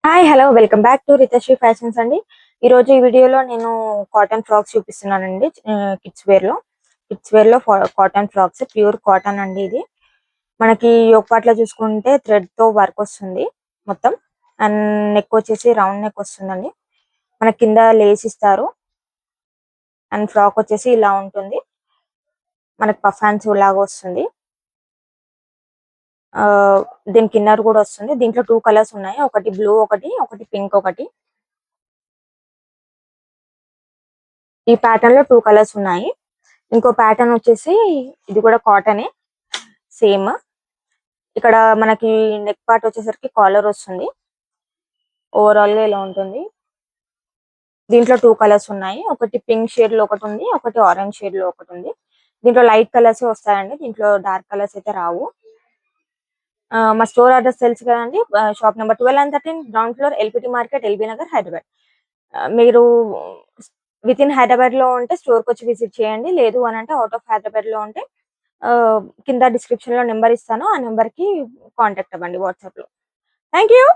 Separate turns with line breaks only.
Hi hello welcome back to Ritashri fashions అండి. ఈ రోజు ఈ వీడియోలో నేను కాటన్ ఫ్రాక్స్ చూపిస్తున్నానండి. కిడ్స్ వేర్ లో కాటన్ ఫ్రాక్స్, ప్యూర్ కాటన్ అండి. ఇది మనకి యోగపాట్లో చూసుకుంటే థ్రెడ్ తో వర్క్ వస్తుంది మొత్తం. అండ్ నెక్ వచ్చేసి రౌండ్ నెక్ వస్తుందండి. మన కింద లేస్ ఇస్తారు. అండ్ ఫ్రాక్ వచ్చేసి ఇలా ఉంటుంది. మనకి పఫ్ హ్యాండ్స్ లాగా వస్తుంది. దీనికి ఇన్నర్ కూడా వస్తుంది. దీంట్లో 2 కలర్స్ ఉన్నాయి, ఒకటి బ్లూ ఒకటి పింక్ ఒకటి. ఈ ప్యాటర్న్ లో 2 కలర్స్ ఉన్నాయి. ఇంకో ప్యాటర్న్ వచ్చేసి ఇది కూడా కాటనే సేమ్. ఇక్కడ మనకి నెక్ పార్ట్ వచ్చేసరికి కాలర్ వస్తుంది. ఓవరాల్ గా ఇలా ఉంటుంది. దీంట్లో 2 కలర్స్ ఉన్నాయి, ఒకటి పింక్ షేడ్ లో ఒకటి ఉంది, ఒకటి ఆరెంజ్ షేడ్ లో ఒకటి ఉంది. దీంట్లో లైట్ కలర్స్ వస్తాయండి, దీంట్లో డార్క్ కలర్స్ అయితే రావు. మా స్టోర్ అడ్రస్ తెలుసు కదండి. Shop number 12 and 13, ground floor, LPT market, LB Nagar, Hyderabad. మీరు విత్ ఇన్ హైదరాబాద్ లో ఉంటే స్టోర్ కి వచ్చి విజిట్ చేయండి. లేదు అని అంటే అవుట్ ఆఫ్ హైదరాబాద్ లో ఉంటే కింద డిస్క్రిప్షన్ లో నెంబర్ ఇస్తాను, ఆ నెంబర్ కి కాంటాక్ట్ అవ్వండి వాట్సాప్ లో. Thank you.